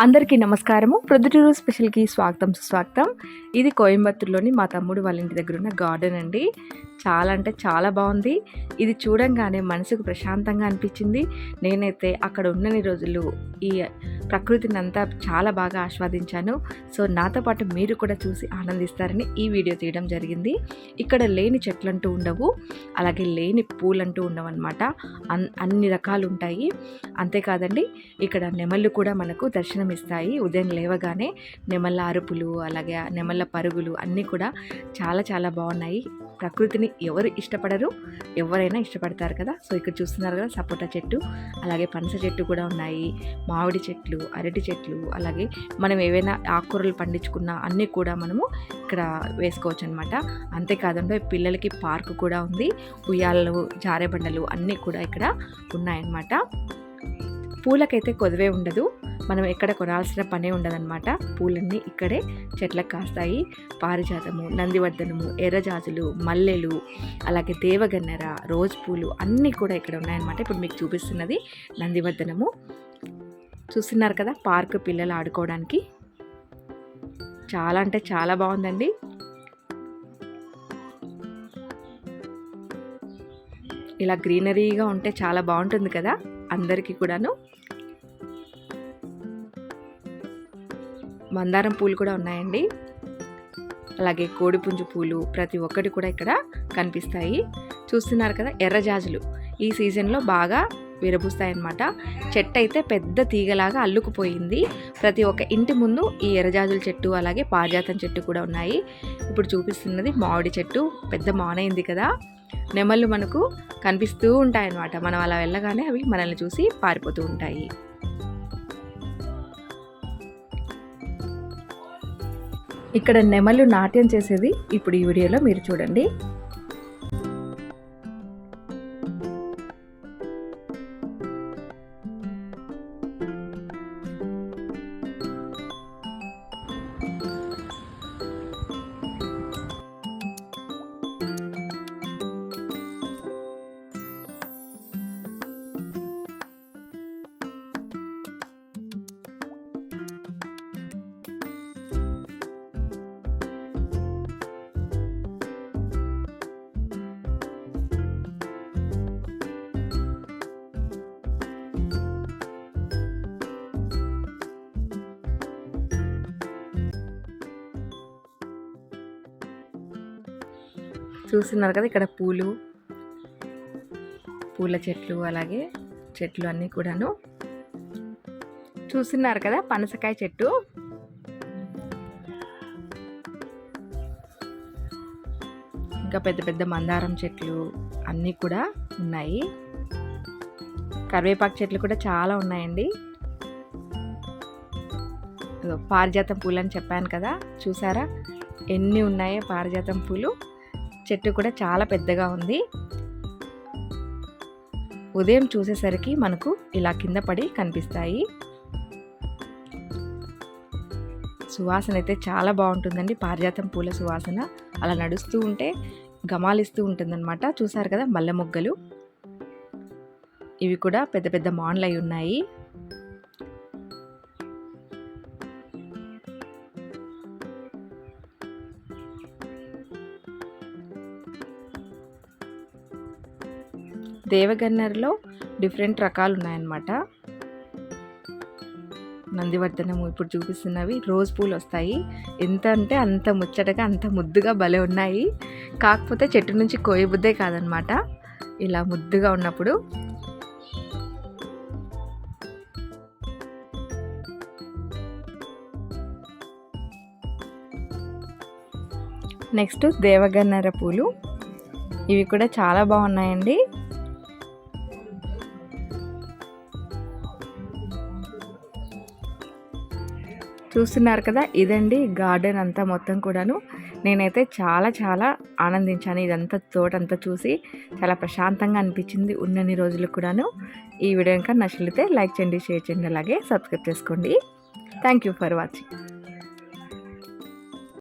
అందరికీ నమస్కారము. ప్రొద్దుటూరు స్పెషల్కి స్వాగతం సుస్వాగతం. ఇది కోయంబత్తూరులోని మా తమ్ముడు వాళ్ళ ఇంటి దగ్గర ఉన్న గార్డెన్ అండి. చాలా అంటే చాలా బాగుంది. ఇది చూడంగానే మనసుకు ప్రశాంతంగా అనిపించింది. నేనైతే అక్కడ ఉన్నన్ని రోజులు ఈ ప్రకృతిని అంతా చాలా బాగా ఆస్వాదించాను. సో నాతో పాటు మీరు కూడా చూసి ఆనందిస్తారని ఈ వీడియో తీయడం జరిగింది. ఇక్కడ లేని చెట్లంటూ ఉండవు, అలాగే లేని పూలంటూ ఉండవు అనమాట. అన్ని రకాలు ఉంటాయి. అంతేకాదండి, ఇక్కడ నెమళ్ళు కూడా మనకు దర్శనమిస్తాయి. ఉదయం లేవగానే నెమళ్ళ అరుపులు, అలాగే నెమళ్ళ పరుగులు అన్నీ కూడా చాలా చాలా బాగున్నాయి. ప్రకృతిని ఎవరు ఇష్టపడరు, ఎవరైనా ఇష్టపడతారు కదా. సో ఇక్కడ చూస్తున్నారు కదా, సపోటా చెట్టు, అలాగే పనస చెట్టు కూడా ఉన్నాయి, మామిడి చెట్లు, అరటి చెట్లు, అలాగే మనం ఏవైనా ఆకుకూరలు పండించుకున్న అన్నీ కూడా మనము ఇక్కడ వేసుకోవచ్చు అనమాట. అంతేకాదండి, పిల్లలకి పార్కు కూడా ఉంది. ఉయ్యాలలు, జారేబండలు అన్నీ కూడా ఇక్కడ ఉన్నాయన్నమాట. పూలకైతే కొదవే ఉండదు, మనం ఎక్కడ కొనాల్సిన పనే ఉండదన్నమాట. పూలన్నీ ఇక్కడే చెట్లకు కాస్తాయి. పారిజాతము, నందివర్ధనము, ఎర్రజాజులు, మల్లెలు, అలాగే దేవగన్నెర, రోజ్ పూలు అన్నీ కూడా ఇక్కడ ఉన్నాయన్నమాట. ఇప్పుడు మీకు చూపిస్తున్నది నందివర్ధనము. చూస్తున్నారు కదా, పార్క్ పిల్లలు ఆడుకోవడానికి చాలా అంటే చాలా బాగుందండి. ఇలా గ్రీనరీగా ఉంటే చాలా బాగుంటుంది కదా అందరికీ కూడాను. మందారం పూలు కూడా ఉన్నాయండి, అలాగే కోడిపుంజు పూలు, ప్రతి ఒక్కటి కూడా ఇక్కడ కనిపిస్తాయి. చూస్తున్నారు కదా, ఎర్రజాజులు ఈ సీజన్లో బాగా విరబూస్తాయి అన్నమాట. చెట్టు అయితే పెద్ద తీగలాగా అల్లుకుపోయింది. ప్రతి ఒక్క ఇంటి ముందు ఈ ఎర్రజాజుల చెట్టు, అలాగే పారిజాతం చెట్టు కూడా ఉన్నాయి. ఇప్పుడు చూపిస్తున్నది మామిడి చెట్టు, పెద్ద మానైంది కదా. నెమళ్ళు మనకు కనిపిస్తూ ఉంటాయన్నమాట. మనం అలా వెళ్ళగానే అవి మనల్ని చూసి పారిపోతూ ఉంటాయి. ఇక్కడ నెమళ్ళు నాట్యం చేసేది ఇప్పుడు ఈ వీడియోలో మీరు చూడండి. చూస్తున్నారు కదా, ఇక్కడ పూల చెట్లు, అలాగే చెట్లు అన్నీ కూడాను. చూస్తున్నారు కదా, పనసకాయ చెట్టు, ఇంకా పెద్ద పెద్ద మందారం చెట్లు అన్నీ కూడా ఉన్నాయి. కరివేపాకు చెట్లు కూడా చాలా ఉన్నాయండి. పారిజాతం పూలు అని చెప్పాను కదా, చూసారా ఎన్ని ఉన్నాయో పారిజాతం పూలు. చెట్టు కూడా చాలా పెద్దగా ఉంది. ఉదయం చూసేసరికి మనకు ఇలా కింద పడి కనిపిస్తాయి. సువాసన అయితే చాలా బాగుంటుందండి, పారిజాతం పూల సువాసన. అలా నడుస్తూ ఉంటే గమాలిస్తూ ఉంటుందన్నమాట. చూసారు కదా, మల్లె మొగ్గలు, ఇవి కూడా పెద్ద పెద్ద మాన్లు అయి ఉన్నాయి. దేవగన్నెరలో డిఫరెంట్ రకాలు ఉన్నాయన్నమాట. నందివర్ధనము ఇప్పుడు చూపిస్తున్నవి రోజ్ పూలు వస్తాయి. ఎంత అంటే అంత ముచ్చటగా, అంత ముద్దుగా భలే ఉన్నాయి. కాకపోతే చెట్టు నుంచి కోయబుద్దే కాదనమాట ఇలా ముద్దుగా ఉన్నప్పుడు. నెక్స్ట్ దేవగన్నెర పూలు, ఇవి కూడా చాలా బాగున్నాయండి. చూస్తున్నారు కదా, ఇదండి గార్డెన్ అంతా మొత్తం కూడాను. నేనైతే చాలా చాలా ఆనందించాను. ఇదంతా తోటంతా చూసి చాలా ప్రశాంతంగా అనిపించింది ఉన్నన్ని రోజులు కూడాను. ఈ వీడియో ఇంకా నచ్చితే లైక్ చేయండి, షేర్ చేయండి, అలాగే సబ్స్క్రైబ్ చేసుకోండి. Thank you for watching.